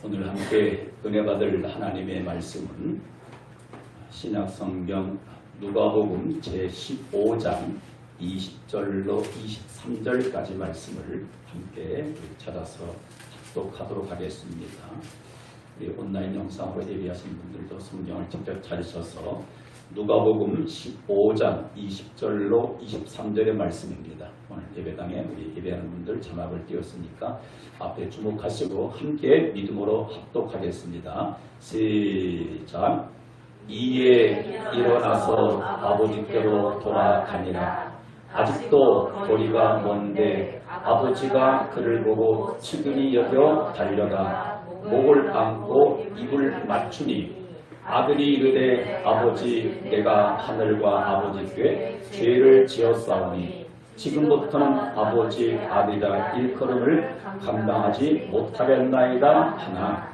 오늘 함께 은혜 받을 하나님의 말씀은 신약성경 누가복음 제15장 20절로 23절까지 말씀을 함께 찾아서 합독하도록 하겠습니다. 우리 온라인 영상으로 예비하신 분들도 성경을 직접 찾으셔서 누가복음 15장 20절로 23절의 말씀입니다. 오늘 예배당에 우리 예배하는 분들 자막을 띄웠으니까 앞에 주목하시고 함께 믿음으로 합독하겠습니다. 시작. 이에 일어나서 아버지께로 돌아가니라. 아직도 거리가 먼데 아버지가 그를 보고 측은히 여겨 달려가 목을 안고 입을 맞추니 아들이 이르되 아버지 내가 하늘과 아버지께 죄를 지었사오니 지금부터는 아버지 아들이라 일컬음을 감당하지 못하겠나이다 하나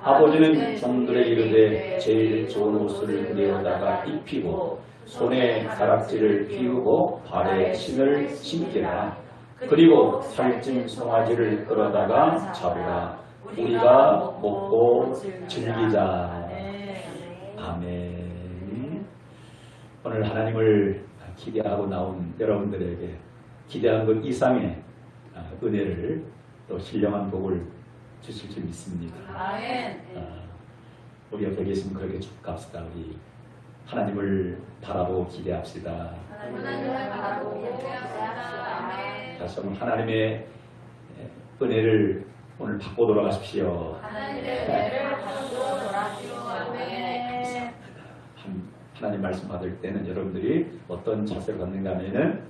아버지는 종들의 이르되 제일 좋은 옷을 내어다가 입히고 손에 가락지를 띄우고 발에 신을 신기라. 그리고 살찐 송아지를 끌어다가 잡으라. 우리가 먹고 즐기자. 아멘. 오늘 하나님을 기대하고 나온 여러분들에게 기대한 것 이상의 은혜를 또 신령한 복을 주실 줄 믿습니다. 아멘. 우리 옆에 계신 그에게 축복합시다. 우리 하나님을 바라보고 기대합시다. 하나님을 바라보고 기대합시다. 아멘. 다시 한번 하나님의 은혜를 오늘 받고 돌아가십시오. 하나님의 은혜를 받고 돌아가십시오. 아멘. 하나님 말씀 받을 때는 여러분들이 어떤 자세로 갖는가 하면은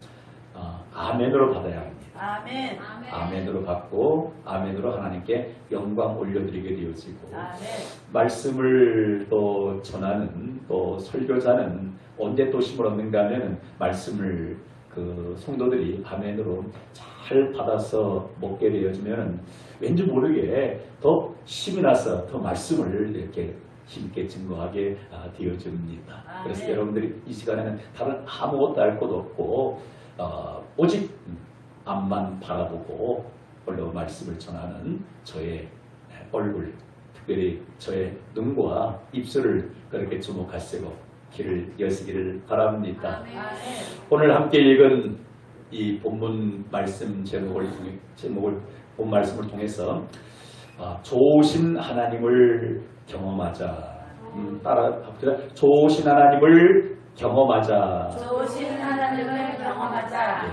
아멘으로 받아야 합니다. 아멘. 아멘으로 받고 아멘으로 하나님께 영광 올려드리게 되어지고 말씀을 또 전하는 또 설교자는 언제 또 힘을 얻는가 하면 말씀을 그 성도들이 아멘으로 잘 받아서 먹게 되어지면 왠지 모르게 더 힘이 나서 더 말씀을 이렇게 힘있게 증거하게 되어집니다. 그래서 여러분들이 이 시간에는 다른 아무것도 알 것도 없고 오직 앞만 바라보고 홀로 말씀을 전하는 저의 얼굴, 특별히 저의 눈과 입술을 그렇게 주목하시고 길을 여시기를 바랍니다. 오늘 함께 읽은 이 본문 말씀 제목을 본 말씀을 통해서 좋으신 하나님을 경험하자. 따라 합시다. 좋으신 하나님을 경험하자. 좋으신 하나님을 경험하자. 네.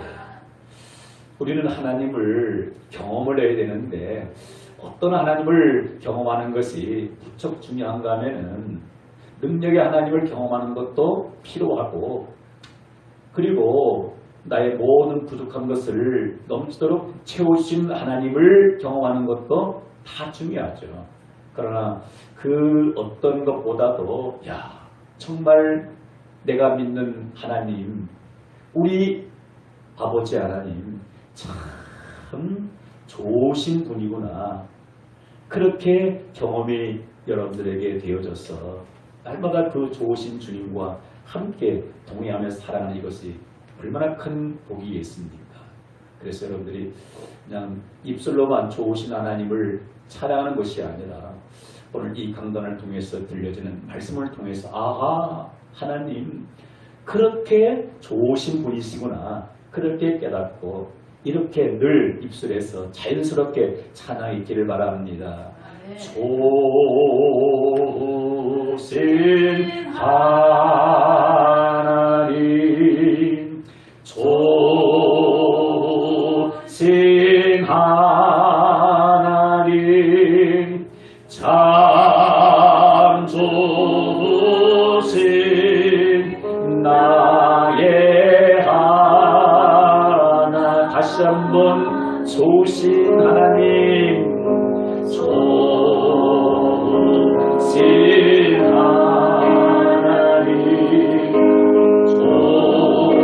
우리는 하나님을 경험을 해야 되는데 어떤 하나님을 경험하는 것이 무척 중요한가 하면은 능력의 하나님을 경험하는 것도 필요하고 그리고 나의 모든 부족한 것을 넘치도록 채우신 하나님을 경험하는 것도 다 중요하죠. 그러나 그 어떤 것보다도 정말 내가 믿는 하나님, 우리 아버지 하나님 참 좋으신 분이구나. 그렇게 경험이 여러분들에게 되어져서 날마다 그 좋으신 주님과 함께 동행하며 살아가는 이것이 얼마나 큰 복이겠습니까? 그래서 여러분들이 그냥 입술로만 좋으신 하나님을 찬양하는 것이 아니라 오늘 이 강단을 통해서 들려지는 말씀을 통해서 하나님 그렇게 좋으신 분이시구나. 그렇게 깨닫고 이렇게 늘 입술에서 자연스럽게 찬양했기를 바랍니다. 좋으신 하나님 좋으신 하나님 참 좋으신 나의 하나 다시 한번 좋으신 하나님 좋으신 하나님 좋으신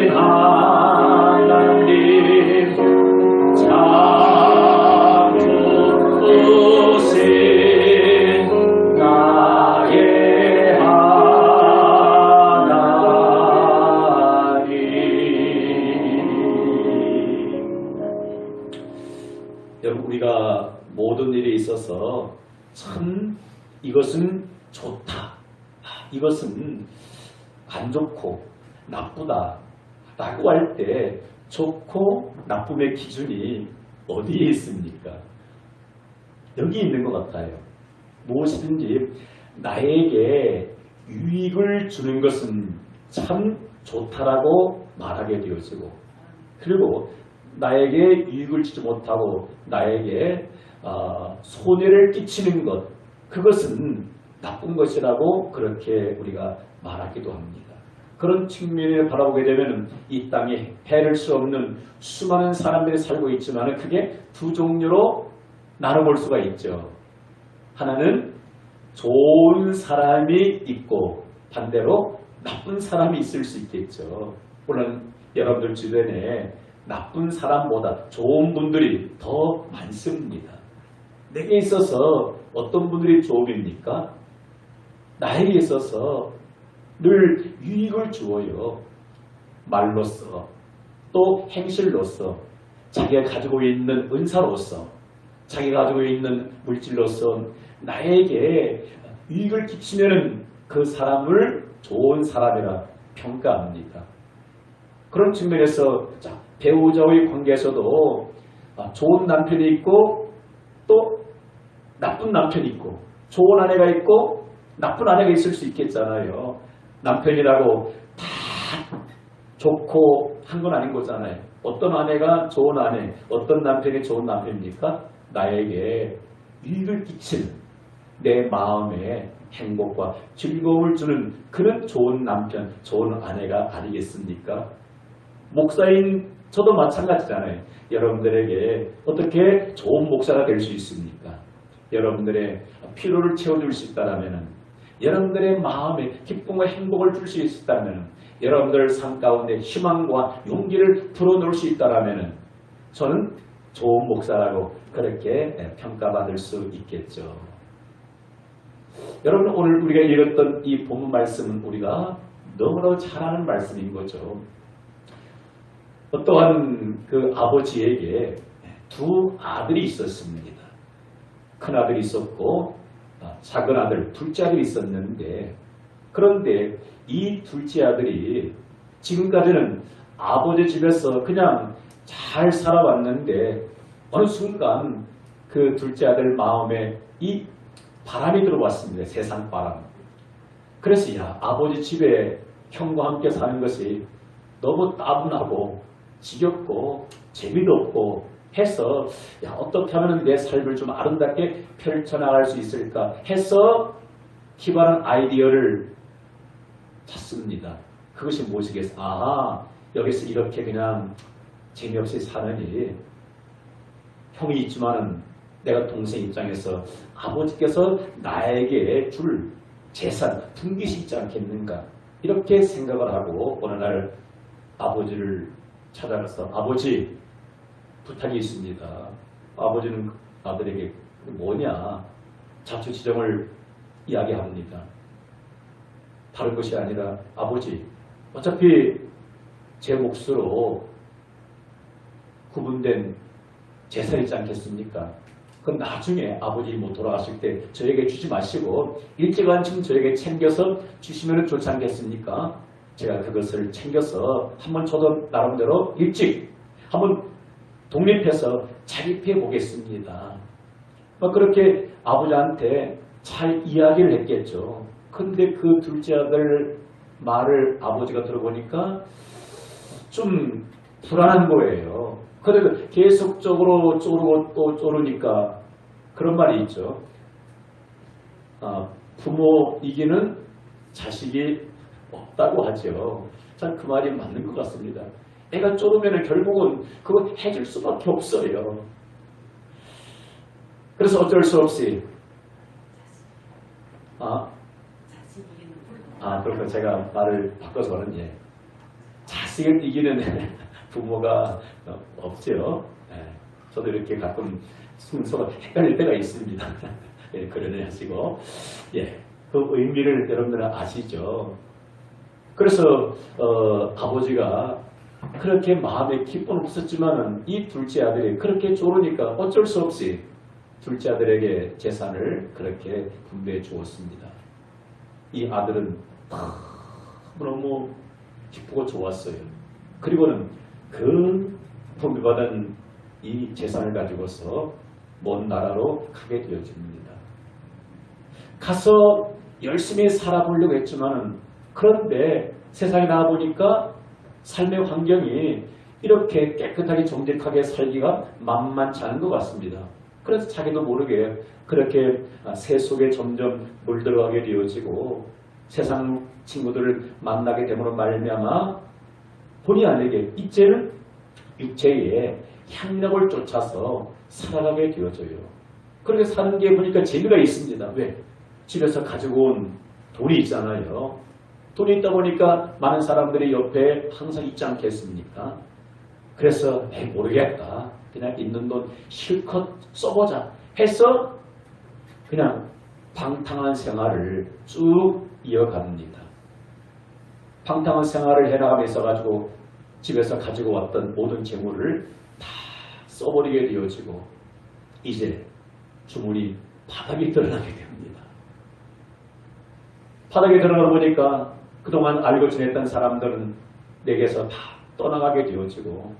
하나님 참 좋으신 나의 하나님 여러분 우리가 모든 일에 있어서 참 이것은 좋다, 이것은 안 좋고 나쁘다 라고 할 때 좋고 나쁨의 기준이 어디에 있습니까? 여기 있는 것 같아요. 무엇이든지 나에게 유익을 주는 것은 참 좋다라고 말하게 되어지고, 그리고 나에게 유익을 주지 못하고 나에게 손해를 끼치는 것, 그것은 나쁜 것이라고 그렇게 우리가 말하기도 합니다. 그런 측면을 바라보게 되면 이 땅에 해를 수 없는 수많은 사람들이 살고 있지만 크게 두 종류로 나눠볼 수가 있죠. 하나는 좋은 사람이 있고 반대로 나쁜 사람이 있을 수 있겠죠. 물론 여러분들 주변에 나쁜 사람보다 좋은 분들이 더 많습니다. 내게 있어서 어떤 분들이 좋음입니까? 나에게 있어서 늘 유익을 주어요. 말로써 또 행실로써 자기가 가지고 있는 은사로서 자기가 가지고 있는 물질로서 나에게 유익을 끼치면 그 사람을 좋은 사람이라 평가합니다. 그런 측면에서 배우자의 관계에서도 좋은 남편이 있고 또 나쁜 남편이 있고 좋은 아내가 있고 나쁜 아내가 있을 수 있겠잖아요. 남편이라고 다 좋고 한 건 아닌 거잖아요. 어떤 아내가 좋은 아내, 어떤 남편이 좋은 남편입니까? 나에게 유익을 끼치는 내 마음에 행복과 즐거움을 주는 그런 좋은 남편, 좋은 아내가 아니겠습니까? 목사인 저도 마찬가지잖아요. 여러분들에게 어떻게 좋은 목사가 될 수 있습니까? 여러분들의 피로를 채워줄 수 있다면, 여러분들의 마음에 기쁨과 행복을 줄 수 있다면, 여러분들 삶 가운데 희망과 용기를 불어넣을 수 있다면 저는 좋은 목사라고 그렇게 평가받을 수 있겠죠. 여러분 오늘 우리가 읽었던 이 본문 말씀은 우리가 너무나 잘 아는 말씀인 거죠. 어떠한 그 아버지에게 두 아들이 있었습니다. 큰 아들이 있었고 작은 아들, 둘째 아들이 있었는데, 그런데 이 둘째 아들이 지금까지는 아버지 집에서 그냥 잘 살아왔는데 어느 순간 그 둘째 아들 마음에 이 바람이 들어왔습니다. 세상 바람. 그래서 아버지 집에 형과 함께 사는 것이 너무 따분하고 지겹고 재미도 없고 해서 어떻게 하면 내 삶을 좀 아름답게 펼쳐나갈 수 있을까 해서 기발한 아이디어를 찾습니다. 그것이 무엇이겠어요? 여기서 이렇게 그냥 재미없이 사느니 형이 있지만은 내가 동생 입장에서 아버지께서 나에게 줄 재산 분깃이 있지 않겠는가, 이렇게 생각을 하고 어느 날 아버지를 찾아가서 아버지 부탁이 있습니다. 아버지는 아들에게 뭐냐 자초지종을 이야기합니다. 다른 것이 아니라 아버지 어차피 제 몫으로 구분된 재산 있지 않겠습니까? 그럼 나중에 아버지 못 돌아가실 때 저에게 주지 마시고 일찌감치 저에게 챙겨서 주시면 좋지 않겠습니까? 제가 그것을 챙겨서 한번 저도 나름대로 일찍 한번 독립해서 자립해 보겠습니다. 그렇게 아버지한테 잘 이야기를 했겠죠. 근데 그 둘째 아들 말을 아버지가 들어보니까 좀 불안한 거예요. 그래도 계속적으로 쪼르고 또 쪼르니까 그런 말이 있죠. 부모 이기는 자식이 없다고 하죠. 참 그 말이 맞는 것 같습니다. 애가 쪼르면 결국은 그거 해줄 수밖에 없어요. 그래서 어쩔 수 없이 그러니까 제가 말을 바꿔서는 자식을 이기는 부모가 없죠. 저도 이렇게 가끔 순서가 헷갈릴 때가 있습니다. 그러려 하시고 그 의미를 여러분들은 아시죠. 그래서 아버지가 그렇게 마음에 기쁨은 없었지만은 이 둘째 아들이 그렇게 좋으니까 어쩔 수 없이 둘째 아들에게 재산을 그렇게 분배해 주었습니다. 이 아들은 너무 기쁘고 좋았어요. 그리고는 그 분배받은 이 재산을 가지고서 먼 나라로 가게 되어집니다. 가서 열심히 살아보려고 했지만은 그런데 세상에 나와보니까 삶의 환경이 이렇게 깨끗하게 정직하게 살기가 만만치 않은 것 같습니다. 그래서 자기도 모르게 그렇게 새 속에 점점 물들어가게 되어지고 세상 친구들을 만나게 됨으로 말미암아 본의 아니게 이제는 육체의 향락을 쫓아서 살아가게 되어져요. 그렇게 사는 게 보니까 재미가 있습니다. 왜? 집에서 가지고 온 돈이 있잖아요. 돈이 있다 보니까 많은 사람들이 옆에 항상 있지 않겠습니까? 그래서 모르겠다. 그냥 있는 돈 실컷 써보자 해서 그냥 방탕한 생활을 쭉 이어갑니다. 방탕한 생활을 해나가면서 가지고 집에서 가지고 왔던 모든 재물을 다 써버리게 되어지고 이제 주문이 바닥에 드러나게 됩니다. 바닥에 드러나 보니까 그동안 알고 지냈던 사람들은 내게서 다 떠나가게 되어지고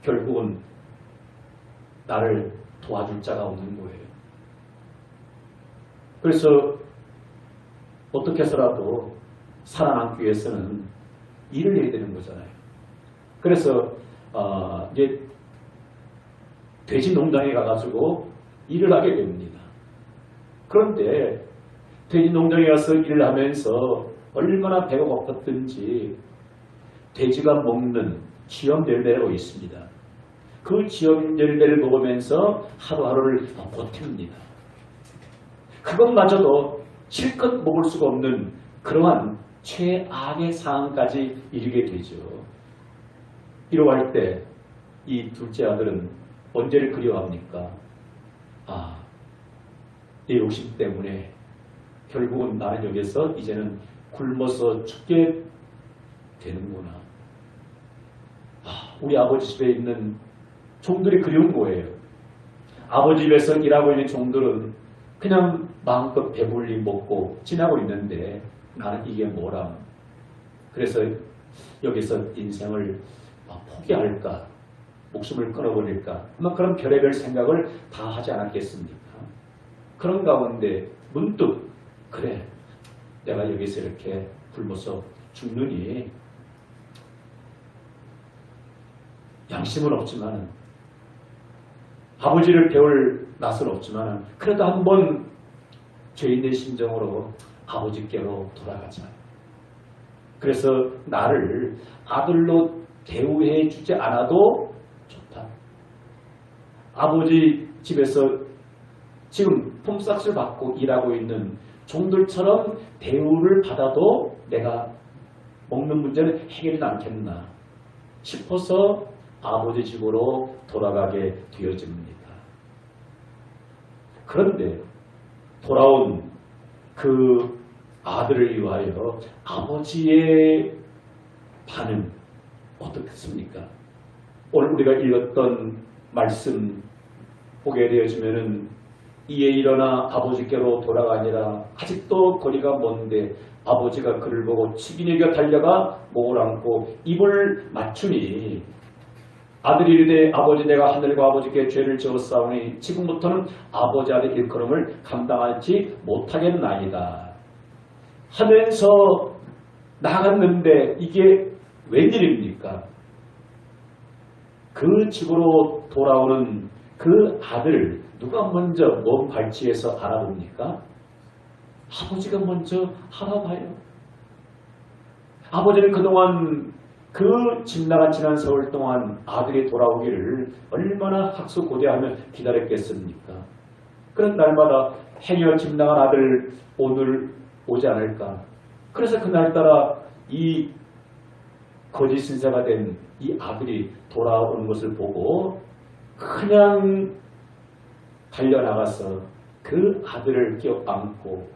결국은 나를 도와줄 자가 없는 거예요. 그래서 어떻게 해서라도 살아남기 위해서는 일을 해야 되는 거잖아요. 그래서 이제 돼지 농장에 가가지고 일을 하게 됩니다. 그런데 돼지 농장에 가서 일을 하면서 얼마나 배가 고팠든지 돼지가 먹는 쥐염열매라고 있습니다. 그 쥐염열매를 먹으면서 하루하루를 버팁니다. 그것마저도 실컷 먹을 수가 없는 그러한 최악의 상황까지 이르게 되죠. 이러할 때 이 둘째 아들은 언제를 그리워합니까? 내 욕심 때문에 결국은 나는 여기서 이제는 굶어서 죽게 되는구나. 우리 아버지 집에 있는 종들이 그리운 거예요. 아버지 집에서 일하고 있는 종들은 그냥 마음껏 배불리 먹고 지나고 있는데 나는 이게 뭐람. 그래서 여기서 인생을 포기할까, 목숨을 끊어버릴까, 그런 별의별 생각을 다 하지 않았겠습니까? 그런 가운데 문득 그래, 내가 여기서 이렇게 굶어서 죽느니 양심은 없지만 아버지를 배울 낯은 없지만 그래도 한번 죄인의 심정으로 아버지께로 돌아가자. 그래서 나를 아들로 대우해 주지 않아도 좋다. 아버지 집에서 지금 품삯을 받고 일하고 있는 종들처럼 대우를 받아도 내가 먹는 문제는 해결이 않겠나 싶어서 아버지 집으로 돌아가게 되어집니다. 그런데 돌아온 그 아들을 위하여 아버지의 반응 어떻겠습니까? 오늘 우리가 읽었던 말씀 보게 되어지면은 이에 일어나 아버지께로 돌아가니라. 아직도 거리가 먼데 아버지가 그를 보고 치기니가 달려가 목을 안고 입을 맞추니 아들이 이르되 아버지 내가 하늘과 아버지께 죄를 지었사오니 지금부터는 아버지 아들 일컬음을 감당하지 못하겠나이다 하면서 나갔는데 이게 웬일입니까? 그 집으로 돌아오는 그 아들 누가 먼저 몸 발치해서 알아봅니까? 아버지가 먼저 알아봐요. 아버지는 그동안 그 집나라 지난 세월 동안 아들이 돌아오기를 얼마나 학수고대하며 기다렸겠습니까? 그런 날마다 행여 집나간 아들 오늘 오지 않을까? 그래서 그날따라 이 거짓 신세가 된 이 아들이 돌아오는 것을 보고 그냥 달려나가서 그 아들을 껴 안고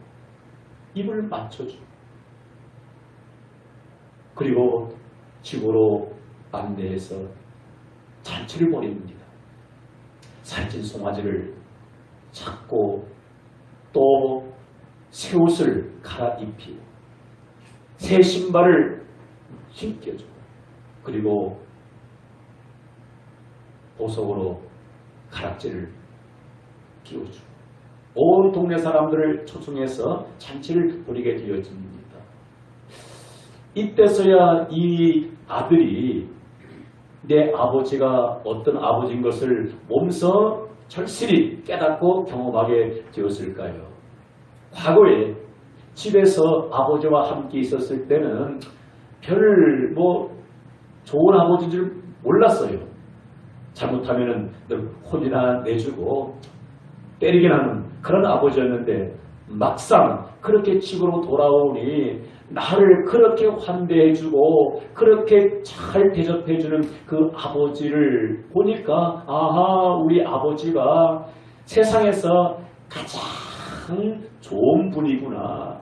입을 맞춰줘. 그리고 집으로 안내해서 잔치를 벌입니다. 살찐 송아지를 잡고 또 새 옷을 갈아입히고 새 신발을 신겨주고 그리고 보석으로 가락지를 끼워주고 온 동네 사람들을 초청해서 잔치를 벌이게 되어집니다. 이때서야 이 아들이 내 아버지가 어떤 아버지인 것을 몸소 절실히 깨닫고 경험하게 되었을까요? 과거에 집에서 아버지와 함께 있었을 때는 별 좋은 아버지인 줄 몰랐어요. 잘못하면 혼이나 내주고 때리긴 하는 그런 아버지였는데 막상 그렇게 집으로 돌아오니 나를 그렇게 환대해주고 그렇게 잘 대접해주는 그 아버지를 보니까 아하, 우리 아버지가 세상에서 가장 좋은 분이구나.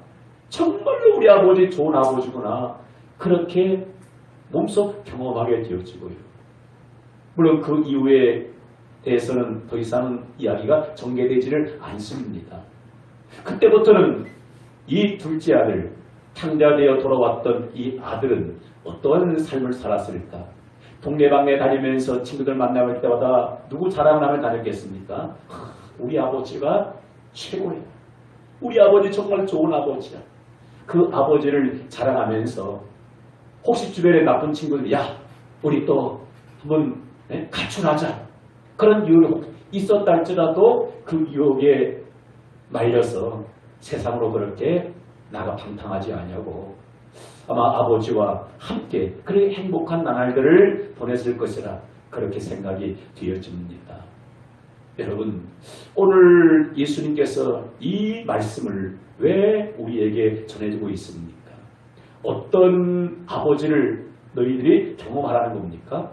정말로 우리 아버지 좋은 아버지구나. 그렇게 몸소 경험하게 되어지고요. 물론 그 이후에 대해서는 더 이상 이야기가 전개되지를 않습니다. 그때부터는 이 둘째 아들, 탕자되어 돌아왔던 이 아들은 어떠한 삶을 살았을까? 동네방네 다니면서 친구들 만날 때마다 누구 자랑을 하며 다녔겠습니까? 우리 아버지가 최고야. 우리 아버지 정말 좋은 아버지야. 그 아버지를 자랑하면서 혹시 주변에 나쁜 친구들, 야, 우리 또 한번 가출하자. 그런 유혹이 있었다 할지라도 그 유혹에 말려서 세상으로 그렇게 나가 방탕하지 않냐고 아마 아버지와 함께 그렇게 행복한 나날들을 보냈을 것이라 그렇게 생각이 되어집니다. 여러분, 오늘 예수님께서 이 말씀을 왜 우리에게 전해주고 있습니까? 어떤 아버지를 너희들이 경험하라는 겁니까?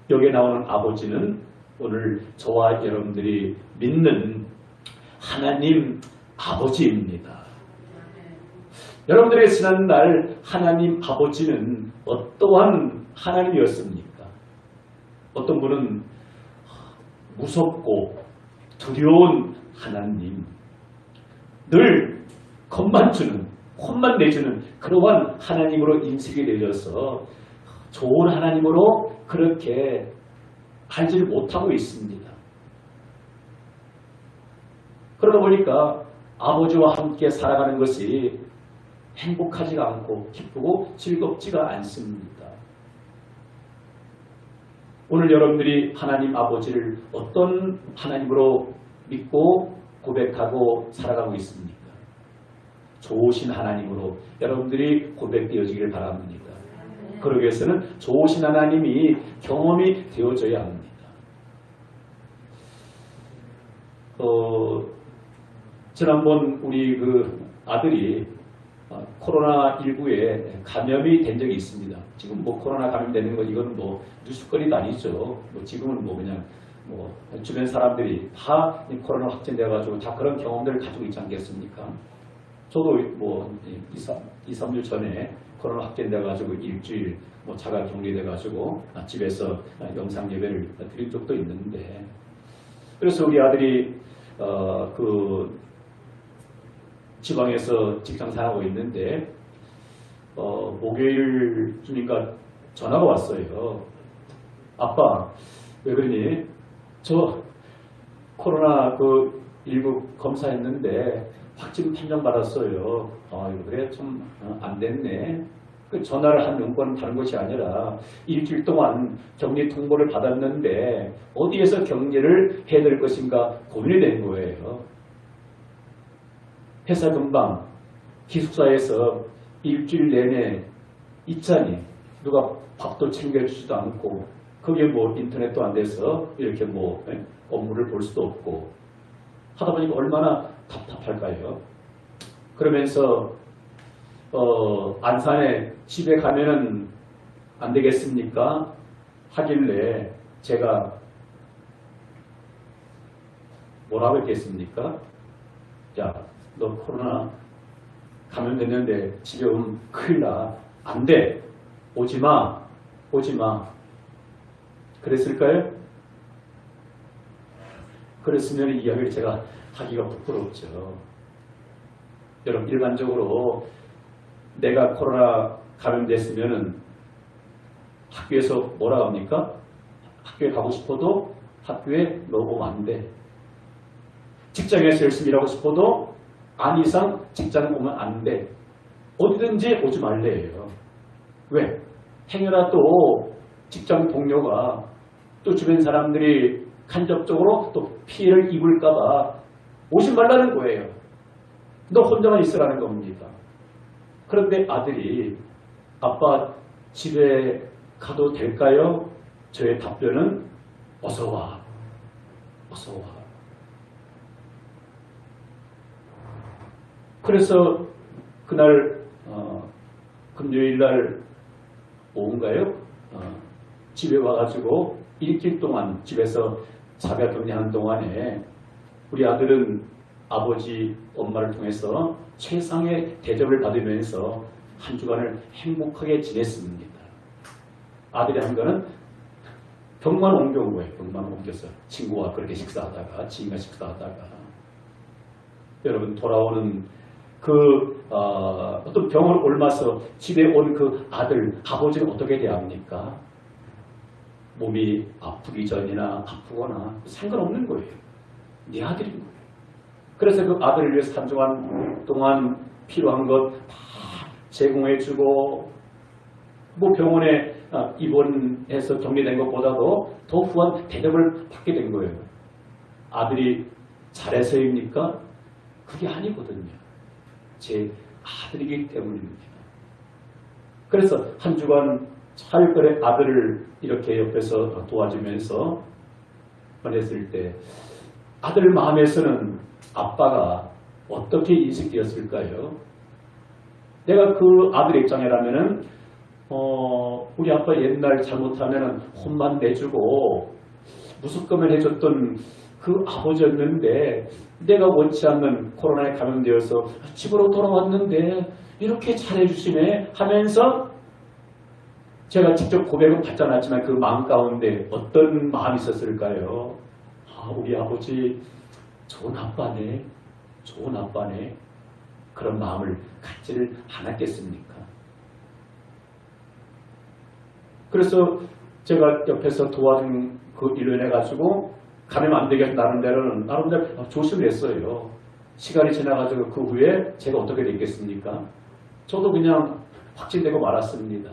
여기에 나오는 아버지는 오늘 저와 여러분들이 믿는 하나님 아버지입니다. 여러분들의 지난날 하나님 아버지는 어떠한 하나님이었습니까? 어떤 분은 무섭고 두려운 하나님, 늘 겁만 주는, 혼만 내주는 그러한 하나님으로 인식이 되어서 좋은 하나님으로 그렇게 알지를 못하고 있습니다. 그러다 보니까 아버지와 함께 살아가는 것이 행복하지가 않고 기쁘고 즐겁지가 않습니다. 오늘 여러분들이 하나님 아버지를 어떤 하나님으로 믿고 고백하고 살아가고 있습니까? 좋으신 하나님으로 여러분들이 고백되어지기를 바랍니다. 그러기 위해서는 좋으신 하나님이 경험이 되어져야 합니다. 지난번 우리 그 아들이 코로나19에 감염이 된 적이 있습니다. 지금 코로나 감염되는 거 이건 뉴스거리도 아니죠. 지금은 그냥 주변 사람들이 다 코로나 확진돼가지고 다 그런 경험들을 가지고 있지 않겠습니까? 저도 2, 3주 전에 코로나 확진돼가지고 일주일 자가 격리돼가지고 집에서 영상 예배를 드린 적도 있는데, 그래서 우리 아들이 그 지방에서 직장 생활하고 있는데 목요일쯤인가 전화가 왔어요. 아빠 왜 그러니? 저 코로나 19 검사했는데 확진 판정 받았어요. 그래 좀 안 됐네. 그 전화를 한 용건은 다른 것이 아니라 일주일 동안 격리 통보를 받았는데 어디에서 격리를 해야 될 것인가 고민이 된 거예요. 회사 근방 기숙사에서 일주일 내내 있자니 누가 밥도 챙겨주지도 않고 거기에 인터넷도 안 돼서 이렇게 업무를 볼 수도 없고 하다 보니까 얼마나 답답할까요? 그러면서 안산에 집에 가면은 안 되겠습니까? 하길래 제가 뭐라고 했겠습니까? 야, 너 코로나 감염됐는데 집에 오면 큰일 나. 안 돼. 오지 마. 오지 마. 그랬을까요? 그랬으면 이 이야기를 제가 하기가 부끄럽죠. 여러분, 일반적으로 내가 코로나 감염됐으면 학교에서 뭐라 합니까? 학교에 가고 싶어도 학교에 너 오면 안 돼. 직장에서 열심히 일하고 싶어도 안 이상 직장 오면 안 돼. 어디든지 오지 말래요. 왜? 행여나 또 직장 동료가 또 주변 사람들이 간접적으로 또 피해를 입을까봐 오지 말라는 거예요. 너 혼자만 있으라는 겁니다. 그런데 아들이 아빠 집에 가도 될까요? 저의 답변은 어서 와. 어서 와. 그래서 그날 금요일날 오후인가요? 집에 와가지고 일주일 동안 집에서 자가 격리하는 동안에 우리 아들은 아버지, 엄마를 통해서 최상의 대접을 받으면서 한 주간을 행복하게 지냈습니다. 아들이 한 거는 병만 옮겨온 거예요. 병만 옮겨서 친구와 그렇게 식사하다가 지인과 식사하다가 여러분 돌아오는 어떤 병을 옮아서 집에 온 그 아들, 아버지는 어떻게 대합니까? 몸이 아프기 전이나 아프거나 상관없는 거예요. 네 아들인 거예요. 그래서 그 아들을 위해서 한 주간 동안 필요한 것 다 제공해주고 뭐 병원에 입원해서 격리된 것보다도 더 후한 대접을 받게 된 거예요. 아들이 잘해서입니까? 그게 아니거든요. 제 아들이기 때문입니다. 그래서 한 주간 차일거래 아들을 이렇게 옆에서 도와주면서 보냈을 때 아들 마음에서는 아빠가 어떻게 인식되었을까요? 내가 그 아들 입장이라면은 우리 아빠 옛날 잘못하면 혼만 내주고 무섭게만 해줬던 그 아버지였는데 내가 원치 않는 코로나에 감염되어서 집으로 돌아왔는데 이렇게 잘해주시네 하면서 제가 직접 고백은 받지 않았지만 그 마음 가운데 어떤 마음이 있었을까요? 우리 아버지 좋은 아빠네. 좋은 아빠네. 그런 마음을 갖지를 않았겠습니까? 그래서 제가 옆에서 도와준 그 일로 인해가지고 감염 안 되게 나름대로 조심을 했어요. 시간이 지나가지고 그 후에 제가 어떻게 됐겠습니까? 저도 그냥 확진되고 말았습니다.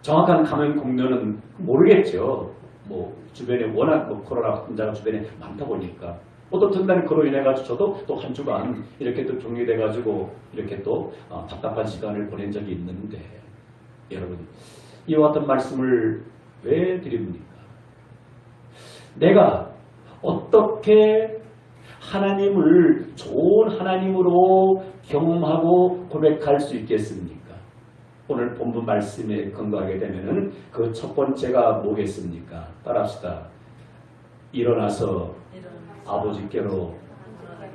정확한 감염 공료는 모르겠죠. 뭐 주변에 워낙 코로나 환자가 주변에 많다 보니까 어떻든 날 그로 인해가지고 저도 또 한 주간 이렇게 또 격리돼가지고 이렇게 또 답답한 시간을 보낸 적이 있는데 여러분 이와 같은 말씀을 왜 드립니까? 내가 어떻게 하나님을 좋은 하나님으로 경험하고 고백할 수 있겠습니까? 오늘 본문 말씀에 근거하게 되면은 그 첫 번째가 뭐겠습니까? 따라합시다. 일어나서 아버지께로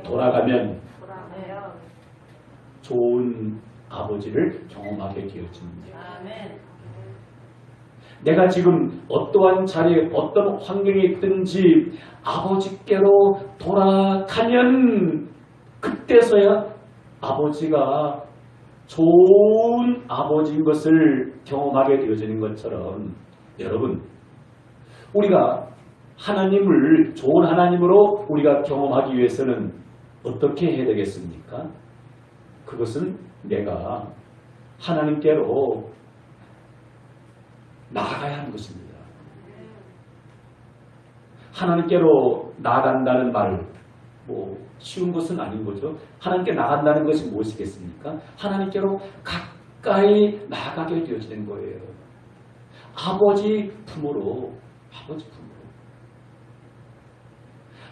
돌아가면 좋은 아버지를 경험하게 되어집니다. 내가 지금 어떠한 자리에 어떤 환경에 있든지 아버지께로 돌아가면 그때서야 아버지가 좋은 아버지인 것을 경험하게 되어지는 것처럼 여러분 우리가 하나님을 좋은 하나님으로 우리가 경험하기 위해서는 어떻게 해야 되겠습니까? 그것은 내가 하나님께로 나아가야 하는 것입니다. 하나님께로 나아간다는 말, 쉬운 것은 아닌 거죠. 하나님께 나간다는 것이 무엇이겠습니까? 하나님께로 가까이 나아가게 되어지는 거예요. 아버지 품으로.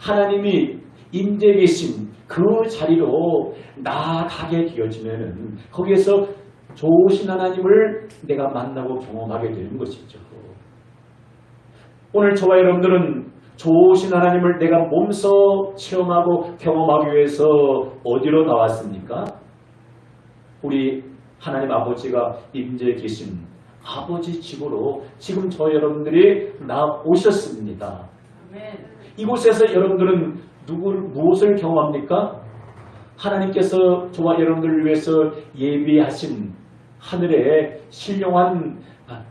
하나님이 임재 계신 그 자리로 나아가게 되어지면 거기에서 좋으신 하나님을 내가 만나고 경험하게 되는 것이죠. 오늘 저와 여러분들은 좋으신 하나님을 내가 몸소 체험하고 경험하기 위해서 어디로 나왔습니까? 우리 하나님 아버지가 임재 계신 아버지 집으로 지금 저 여러분들이 나오셨습니다. 이곳에서 여러분들은 무엇을 경험합니까? 하나님께서 저와 여러분들을 위해서 예비하신 하늘의 신령한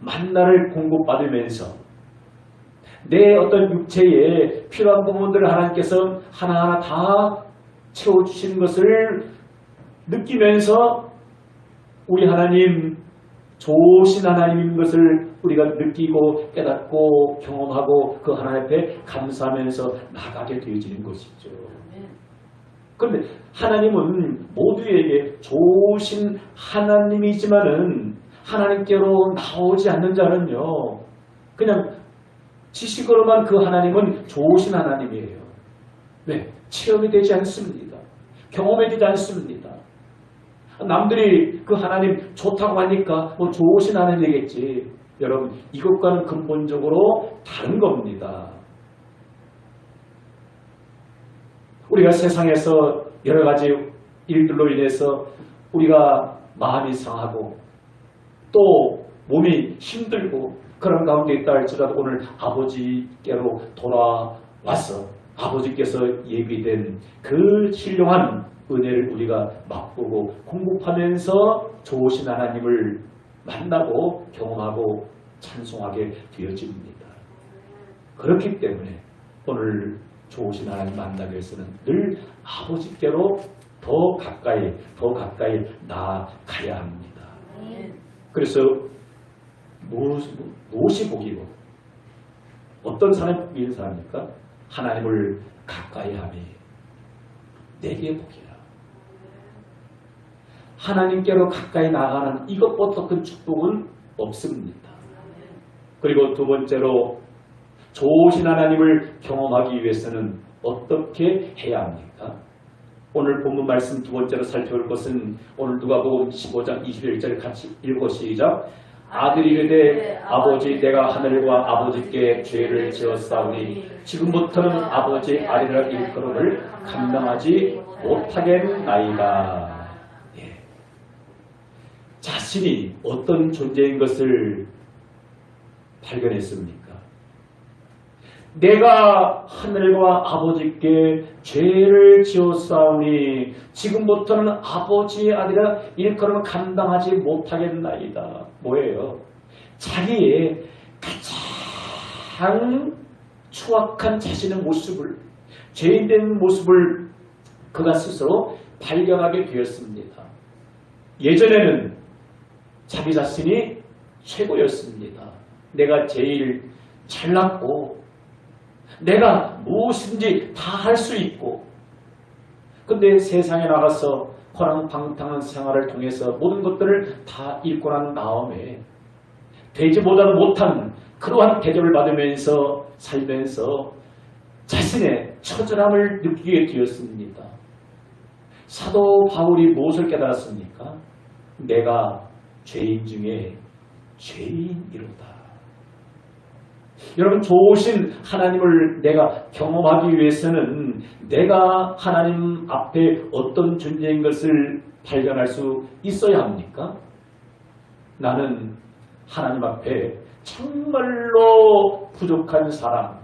만나를 공급받으면서 내 어떤 육체에 필요한 부분들을 하나님께서 하나하나 다 채워주시는 것을 느끼면서 우리 하나님 좋으신 하나님인 것을 우리가 느끼고 깨닫고 경험하고 그 하나님 앞에 감사하면서 나가게 되어지는 것이죠. 그런데 하나님은 모두에게 좋으신 하나님이지만은 하나님께로 나오지 않는 자는요, 그냥 지식으로만 그 하나님은 좋으신 하나님이에요. 왜? 체험이 되지 않습니다. 경험이 되지 않습니다. 남들이 그 하나님 좋다고 하니까 뭐 좋으신 하나님이겠지. 여러분, 이것과는 근본적으로 다른 겁니다. 우리가 세상에서 여러 가지 일들로 인해서 우리가 마음이 상하고 또 몸이 힘들고 그런 가운데 있다 할지라도 오늘 아버지께로 돌아와서 아버지께서 예비된 그 신령한 은혜를 우리가 맛보고 공급하면서 좋으신 하나님을 만나고 경험하고 찬송하게 되어집니다. 그렇기 때문에 오늘 좋으신 하나님 만나기 위해서는 늘 아버지께로 더 가까이 나아가야 합니다. 그래서 무엇이 복이고 어떤 사람이 복 있는 사람입니까? 하나님을 가까이 하니 내게 복이라. 하나님께로 가까이 나가는 이것보다 큰 축복은 없습니다. 그리고 두 번째로 좋으신 하나님을 경험하기 위해서는 어떻게 해야 합니까? 오늘 본문 말씀 두 번째로 살펴볼 것은 오늘 누가복음 15장 21절 같이 읽어 시작. 아들이 이르되 아버지 내가 하늘과 아버지께 죄를 지었사오니 지금부터는 아버지 아들이라 일컬음을 감당하지 못하겠나이다. 예. 자신이 어떤 존재인 것을 발견했습니까? 내가 하늘과 아버지께 죄를 지었사오니 지금부터는 아버지의 아들이라 일컬음을 감당하지 못하겠나이다. 뭐예요? 자기의 가장 추악한 자신의 모습을, 죄인된 모습을 그가 스스로 발견하게 되었습니다. 예전에는 자기 자신이 최고였습니다. 내가 제일 잘났고 내가 무엇인지 다 할 수 있고, 근데 세상에 나가서 호랑방탕한 생활을 통해서 모든 것들을 다 잃고 난 다음에 되지보다는 못한 그러한 대접을 받으면서 살면서 자신의 처절함을 느끼게 되었습니다. 사도 바울이 무엇을 깨달았습니까? 내가 죄인 중에 죄인이로다. 여러분, 좋으신 하나님을 내가 경험하기 위해서는 내가 하나님 앞에 어떤 존재인 것을 발견할 수 있어야 합니까? 나는 하나님 앞에 정말로 부족한 사람,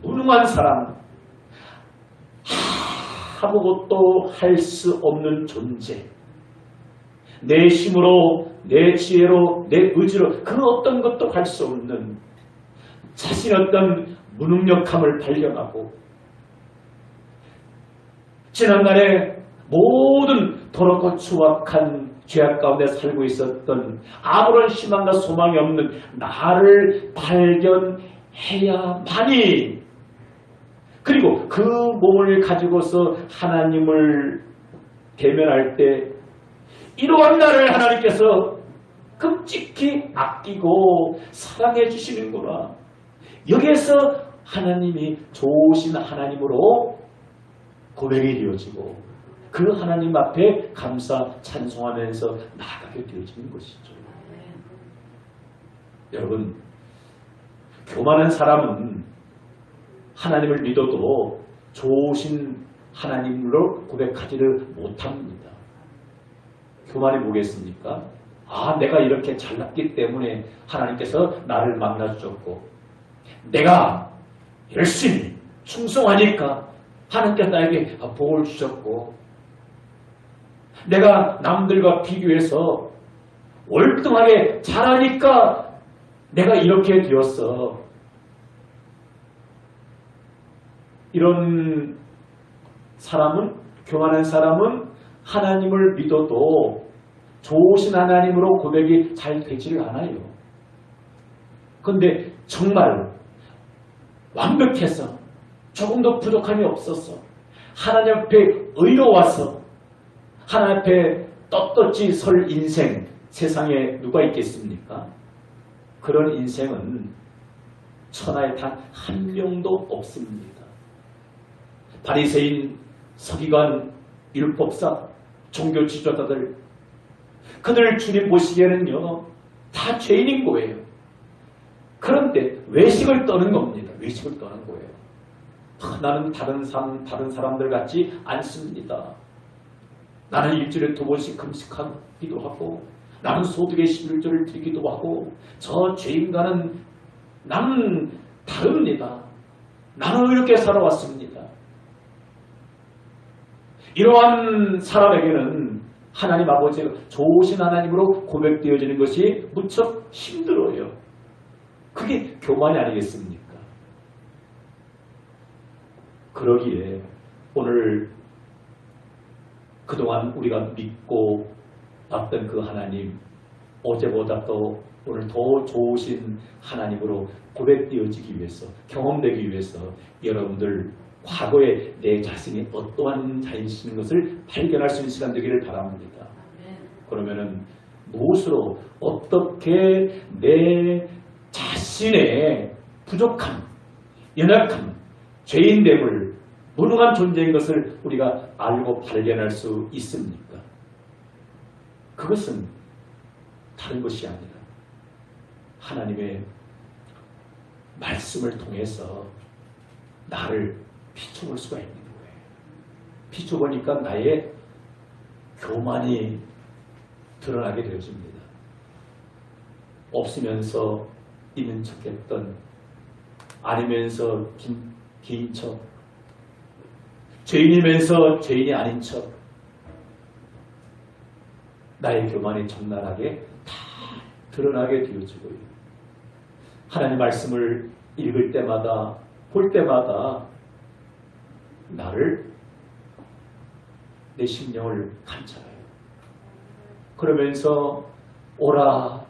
무능한 사람, 아무것도 할 수 없는 존재, 내 힘으로, 내 지혜로, 내 의지로 그 어떤 것도 할 수 없는 자신의 어떤 무능력함을 발견하고, 지난날에 모든 더럽고 추악한 죄악 가운데 살고 있었던 아무런 희망과 소망이 없는 나를 발견해야만이, 그리고 그 몸을 가지고서 하나님을 대면할 때 이러한 나를 하나님께서 끔찍히 아끼고 사랑해 주시는구나. 여기에서 하나님이 좋으신 하나님으로 고백이 되어지고 그 하나님 앞에 감사 찬송하면서 나아가게 되어지는 것이죠. 여러분, 교만한 사람은 하나님을 믿어도 좋으신 하나님으로 고백하지를 못합니다. 교만이 뭐겠습니까? 내가 이렇게 잘났기 때문에 하나님께서 나를 만나주셨고 내가 열심히 충성하니까 하나님께서 나에게 복을 주셨고 내가 남들과 비교해서 월등하게 잘하니까 내가 이렇게 되었어. 이런 사람은, 교만한 사람은 하나님을 믿어도 좋으신 하나님으로 고백이 잘 되지를 않아요. 그런데 정말 완벽해서 조금도 부족함이 없었어. 하나님 앞에 의로워서 하나님 앞에 떳떳이 설 인생, 세상에 누가 있겠습니까? 그런 인생은 천하에 단 한 명도 없습니다. 바리새인, 서기관, 율법사, 종교 지도자들, 그들 주님 보시기에는요 다 죄인인 거예요. 그런데 외식을 떠는 겁니다. 외식을 떠는 거예요. 나는 다른 사람들 같지 않습니다. 나는 일주일에 2번씩 금식하기도 하고 나는 소득의 11조를 드리기도 하고 저 죄인과는 나는 다릅니다. 나는 이렇게 살아왔습니다. 이러한 사람에게는 하나님 아버지가 좋으신 하나님으로 고백되어지는 것이 무척 힘들어요. 그게 교만이 아니겠습니까? 그러기에 오늘 그동안 우리가 믿고 봤던 그 하나님, 어제보다 또 오늘 더 좋으신 하나님으로 고백되어지기 위해서, 경험되기 위해서 여러분들 과거에 내 자신이 어떠한 자신인 것을 발견할 수 있는 시간 되기를 바랍니다. 그러면은 무엇으로 어떻게 내 자신의 부족함, 연약함, 죄인됨을 무능한 존재인 것을 우리가 알고 발견할 수 있습니까? 그것은 다른 것이 아니라 하나님의 말씀을 통해서 나를 비춰볼 수가 있는 거예요. 비춰보니까 나의 교만이 드러나게 되어집니다. 없으면서 있는 척했던, 아니면서 긴 척, 죄인이면서 죄인이 아닌 척, 나의 교만이 적나라하게 다 드러나게 되어지고요. 하나님 말씀을 읽을 때마다, 볼 때마다 나를, 내 심령을 감찰해요. 그러면서 오라,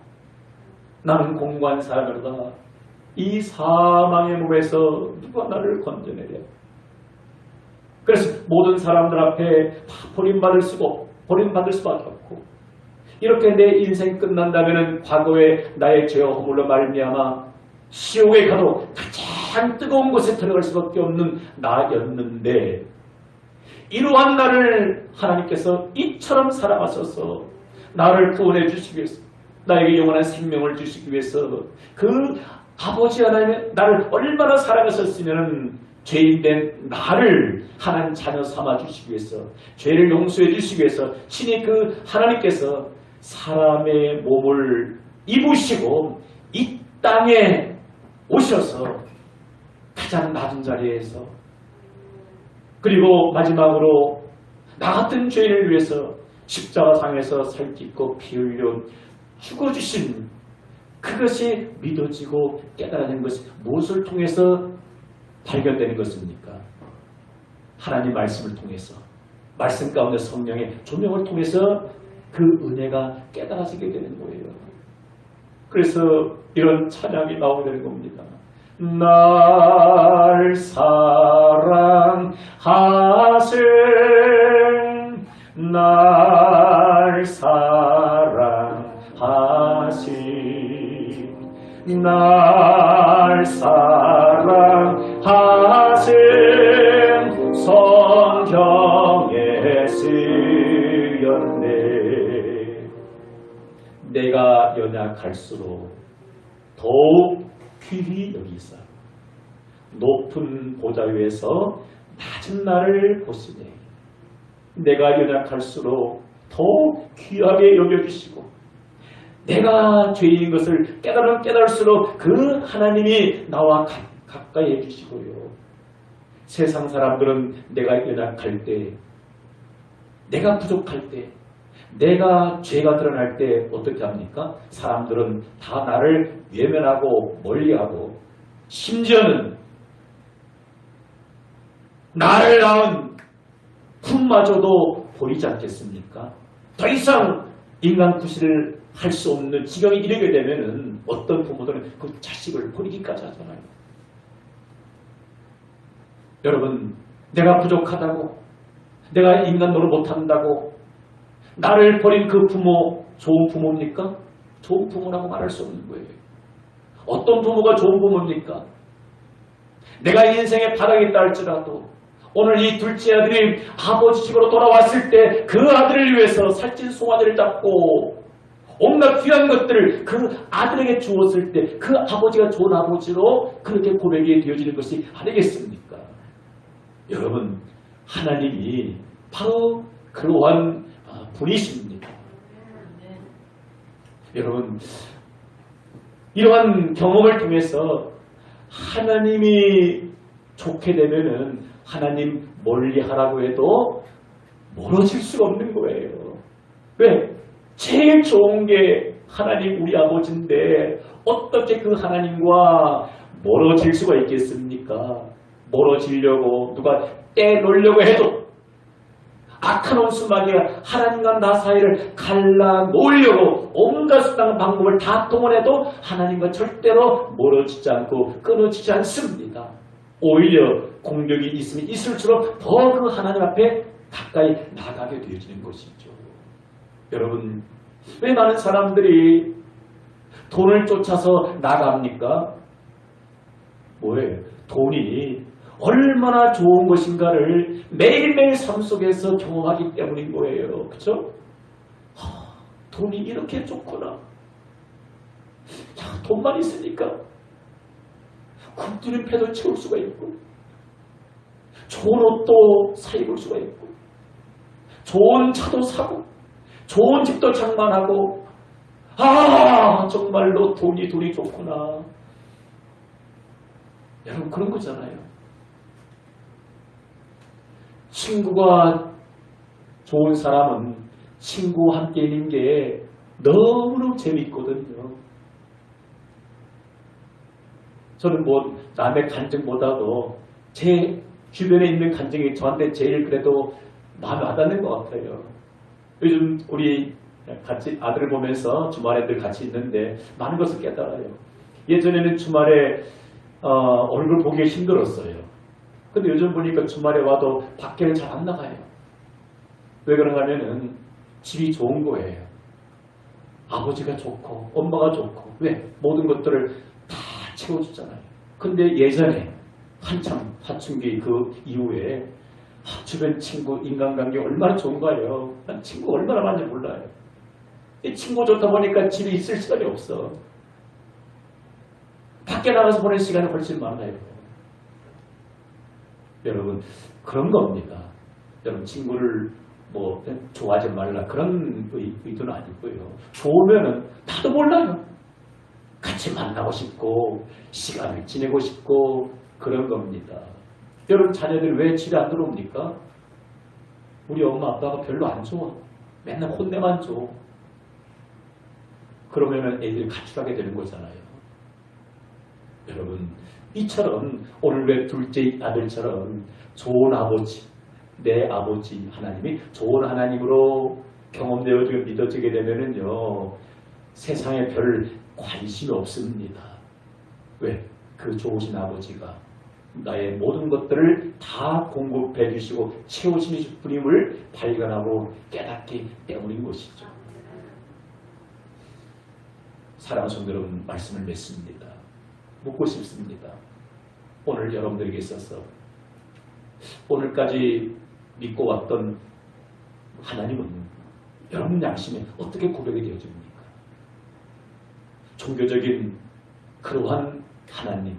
나는 공고한 사람이로다. 이 사망의 몸에서 누가 나를 건져내랴. 그래서 모든 사람들 앞에 다 버림받을 수밖에 없고, 이렇게 내 인생 끝난다면 과거에 나의 죄와 허물로 말미암아 지옥에 가도 가장 뜨거운 곳에 들어갈 수밖에 없는 나였는데, 이러한 나를 하나님께서 이처럼 사랑하셔서 나를 구원해 주시기 위해서, 나에게 영원한 생명을 주시기 위해서 그 아버지 하나님의 나를 얼마나 사랑하셨으면 죄인된 나를 하나님 자녀 삼아 주시기 위해서, 죄를 용서해 주시기 위해서 친히 그 하나님께서 사람의 몸을 입으시고 이 땅에 오셔서 가장 낮은 자리에서, 그리고 마지막으로 나 같은 죄인을 위해서 십자가상에서 살깃고 피 흘려 죽어주신 그것이 믿어지고 깨달아지는 것이 무엇을 통해서 발견되는 것입니까? 하나님 말씀을 통해서, 말씀 가운데 성령의 조명을 통해서 그 은혜가 깨달아지게 되는 거예요. 그래서 이런 찬양이 나오게 되는 겁니다. 날 사랑하신, 날 사랑하신, 날 사랑하신 성경에 쓰였네. 내가 연약할수록 더욱 귀히 여기사 높은 보좌 위에서 낮은 나를 보시네. 내가 연약할수록 더욱 귀하게 여겨주시고 내가 죄인 것을 깨달으면 깨달을수록 그 하나님이 나와 가까이 해주시고요. 세상 사람들은 내가 연약할 때, 내가 부족할 때, 내가 죄가 드러날 때 어떻게 합니까? 사람들은 다 나를 외면하고 멀리하고 심지어는 나를 낳은 품마저도 보이지 않겠습니까? 더 이상 인간 구실을 할 수 없는 지경에 이르게 되면은 어떤 부모들은 그 자식을 버리기까지 하잖아요. 여러분, 내가 부족하다고, 내가 인간 노릇 못한다고 나를 버린 그 부모 좋은 부모입니까? 좋은 부모라고 말할 수 없는 거예요. 어떤 부모가 좋은 부모입니까? 내가 인생의 바닥에 있다 할지라도 오늘 이 둘째 아들이 아버지 집으로 돌아왔을 때 그 아들을 위해서 살찐 송아지를 잡고 온갖 귀한 것들을 그 아들에게 주었을 때 그 아버지가 좋은 아버지로 그렇게 고백이 되어지는 것이 아니겠습니까? 여러분, 하나님이 바로 그러한 분이십니다. 여러분, 이러한 경험을 통해서 하나님이 좋게 되면은 하나님 멀리 하라고 해도 멀어질 수가 없는 거예요. 왜? 제일 좋은 게 하나님 우리 아버지인데 어떻게 그 하나님과 멀어질 수가 있겠습니까? 멀어지려고 누가 떼놓으려고 해도 악한 원수마귀 하나님과 나 사이를 갈라놓으려고 온갖 수단 방법을 다 동원해도 하나님과 절대로 멀어지지 않고 끊어지지 않습니다. 오히려 공격이 있으면 있을수록 더 그 하나님 앞에 가까이 나가게 되어지는 것이죠. 여러분, 왜 많은 사람들이 돈을 쫓아서 나갑니까? 뭐예요? 돈이 얼마나 좋은 것인가를 매일매일 삶 속에서 경험하기 때문인 거예요. 그렇죠? 돈이 이렇게 좋구나. 야, 돈만 있으니까 굶주린 배도 채울 수가 있고 좋은 옷도 사 입을 수가 있고 좋은 차도 사고 좋은 집도 장만하고 정말로 돈이 좋구나. 여러분, 그런 거잖아요. 친구가 좋은 사람은 친구와 함께 있는 게 너무너무 재밌거든요. 저는 뭐 남의 간증보다도 제 주변에 있는 간증이 저한테 제일 그래도 마음에 와닿는 것 같아요. 요즘 우리 같이 아들을 보면서 주말에 늘 같이 있는데 많은 것을 깨달아요. 예전에는 주말에 얼굴 보기 힘들었어요. 근데 요즘 보니까 주말에 와도 밖에는 잘 안 나가요. 왜 그런가 하면은 집이 좋은 거예요. 아버지가 좋고 엄마가 좋고 왜? 모든 것들을 다 채워주잖아요. 근데 예전에 한참 사춘기 그 이후에 주변 친구 인간관계 얼마나 좋은가요? 난 친구 얼마나 많은지 몰라요. 이 친구 좋다 보니까 집에 있을 시간이 없어. 밖에 나가서 보낼 시간이 훨씬 많아요. 여러분, 그런 겁니다. 여러분, 친구를 뭐 좋아하지 말라 그런 의도는 아니고요. 좋으면은 나도 몰라요. 같이 만나고 싶고 시간을 지내고 싶고 그런 겁니다. 여러분, 자녀들 왜 집에 안 들어옵니까? 우리 엄마 아빠가 별로 안 좋아. 맨날 혼내만 줘. 그러면은 애들이 가출하게 되는 거잖아요. 여러분, 이처럼 오늘 왜 둘째 아들처럼 좋은 아버지, 내 아버지 하나님이 좋은 하나님으로 경험되어지고 믿어지게 되면은요, 세상에 별 관심이 없습니다. 왜? 그 좋으신 아버지가 나의 모든 것들을 다 공급해 주시고 채우시는 분임을 발견하고 깨닫기 때문인 것이죠. 사랑하는 성도 여러분, 말씀을 맺습니다. 묻고 싶습니다. 오늘 여러분들에게 있어서 오늘까지 믿고 왔던 하나님은 여러분 양심에 어떻게 고백이 되어집니까? 종교적인 그러한 하나님,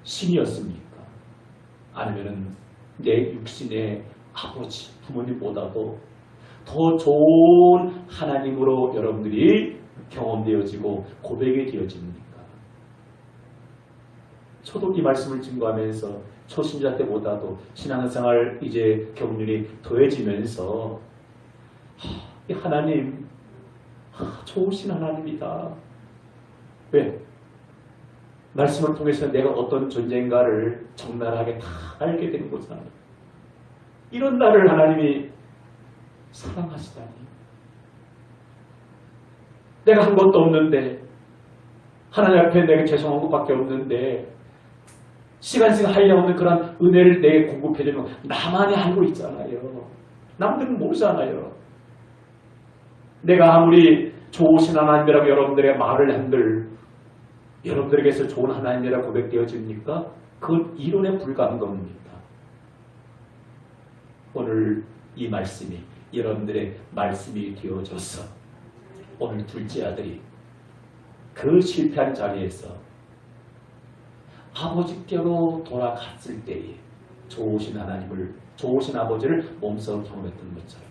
신이었습니까? 아니면 내 육신의 아버지, 부모님보다도 더 좋은 하나님으로 여러분들이 경험되어지고 고백이 되어집니까? 저도 이 말씀을 증거하면서 초신자 때보다도 신앙생활 이제 경륜이 더해지면서 이 하나님 좋으신 하나님이다. 왜? 말씀을 통해서 내가 어떤 존재인가를 적나라하게 다 알게 되는 거잖아요. 이런 나를 하나님이 사랑하시다니. 내가 한 것도 없는데 하나님 앞에 내가 죄송한 것밖에 없는데 시간씩 한량없는 그런 은혜를 내게 공급해주는 나만이 알고 있잖아요. 남들은 모르잖아요. 내가 아무리 좋으신 하나님이라고 여러분들의 말을 한들 여러분들에게서 좋은 하나님이라고 고백되어집니까? 그건 이론에 불과한 겁니다. 오늘 이 말씀이 여러분들의 말씀이 되어져서 오늘 둘째 아들이 그 실패한 자리에서 아버지께로 돌아갔을 때에 좋으신 하나님을, 좋으신 아버지를 몸소 경험했던 것처럼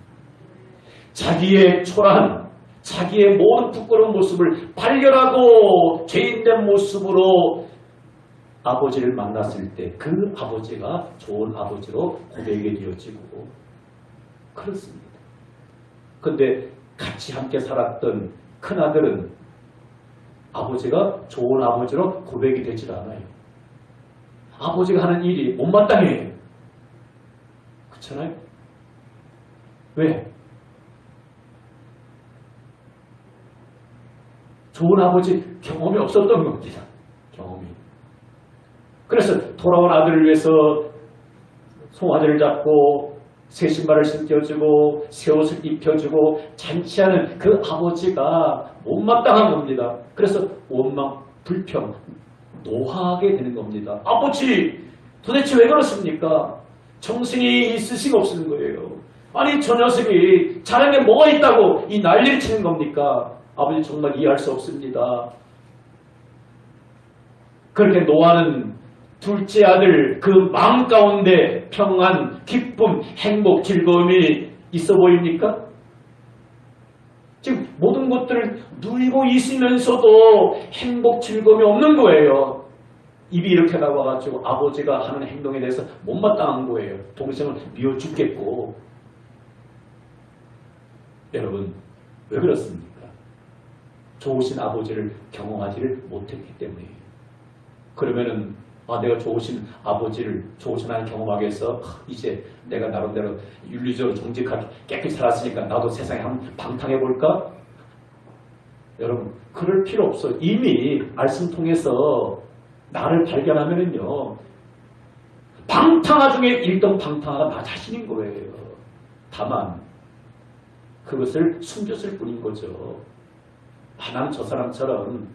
자기의 초라한, 자기의 모든 부끄러운 모습을 발견하고 죄인된 모습으로 아버지를 만났을 때 그 아버지가 좋은 아버지로 고백이 되어지고 그렇습니다. 근데 같이 함께 살았던 큰아들은 아버지가 좋은 아버지로 고백이 되질 않아요. 아버지가 하는 일이 못마땅해요. 그렇잖아요? 왜? 좋은 아버지 경험이 없었던 겁니다. 경험이. 그래서 돌아온 아들을 위해서 송아지를 잡고 새 신발을 신겨주고 새 옷을 입혀주고 잔치하는 그 아버지가 못마땅한 겁니다. 그래서 원망, 불평, 노하게 되는 겁니다. 아버지 도대체 왜 그렇습니까? 정신이 있으시고 없는 거예요. 아니 저 녀석이 잘한 게 뭐가 있다고 이 난리를 치는 겁니까? 아버지 정말 이해할 수 없습니다. 그렇게 노하는 둘째 아들 그 마음 가운데 평안, 기쁨, 행복, 즐거움이 있어 보입니까? 지금 모든 것들을 누리고 있으면서도 행복, 즐거움이 없는 거예요. 입이 이렇게 나와가지고 아버지가 하는 행동에 대해서 못마땅한 거예요. 동생을 미워 죽겠고. 여러분 왜 그렇습니까? 좋으신 아버지를 경험하지를 못했기 때문이에요. 그러면은 내가 좋으신 아버지를 좋으신 하나님 경험하기 위해서 이제 내가 나름대로 윤리적으로 정직하게 깨끗이 살았으니까 나도 세상에 한번 방탕해볼까? 여러분 그럴 필요 없어요. 이미 말씀 통해서 나를 발견하면은요 방탕하 중에 1등 방탕하가 나 자신인 거예요. 다만 그것을 숨겼을 뿐인 거죠. 나는 저 사람처럼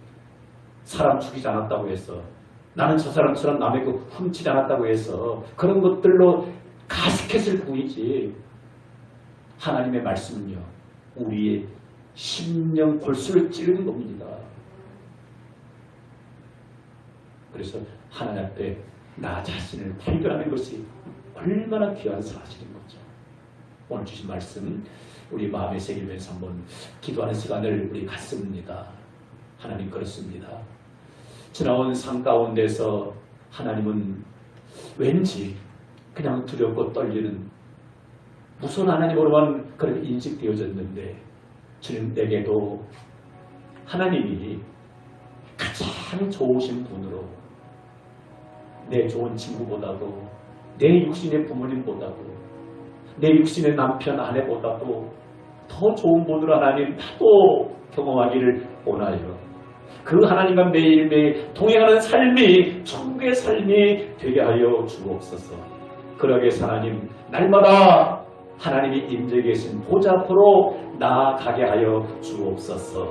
사람 죽이지 않았다고 해서 나는 저 사람처럼 남의 거 훔치지 않았다고 해서 그런 것들로 가식했을 뿐이지 하나님의 말씀은요 우리의 심령 골수를 찌르는 겁니다. 그래서 하나님 앞에 나 자신을 발견하는 것이 얼마나 귀한 사실인 거죠. 오늘 주신 말씀 우리 마음에 새기면서 한번 기도하는 시간을 우리 갖습니다. 하나님 그렇습니다. 지나온 삶 가운데서 하나님은 왠지 그냥 두렵고 떨리는 무서운 하나님으로만 그렇게 인식되어졌는데 주님 내게도 하나님이 가장 좋으신 분으로 내 좋은 친구보다도 내 육신의 부모님보다도 내 육신의 남편 아내보다도 더 좋은 분으로 하나님 나도 경험하기를 원하여 그 하나님과 매일매일 동행하는 삶이 천국의 삶이 되게 하여 주옵소서. 그러게 하나님 날마다 하나님이 임재 계신 보좌 앞으로 나아가게 하여 주옵소서.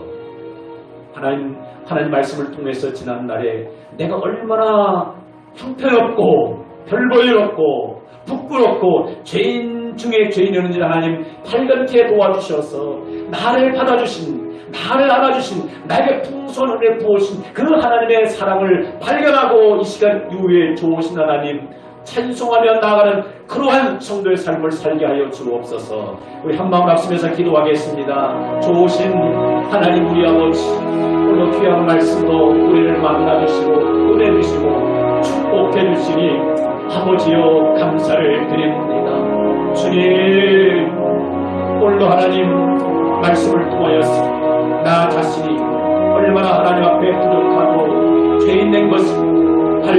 하나님 말씀을 통해서 지난 날에 내가 얼마나 형편없고 별볼일 없고 부끄럽고 죄인 중에 죄인이었는지 하나님 발견케 도와주셔서 나를 받아주신 나를 안아주신 나에게 풍성한 은혜 부어주신 그 하나님의 사랑을 발견하고 이 시간 이후에 좋으신 하나님 찬송하며 나아가는 그러한 성도의 삶을 살게 하여 주옵소서. 우리 한마음을 합심해서 기도하겠습니다. 좋으신 하나님 우리 아버지, 오늘 귀한 말씀도 우리를 만나주시고 은혜 주시고 축복해 주시니 아버지여 감사를 드립니다. 주님, 오늘도 하나님 말씀을 통하여서 나 자신이 얼마나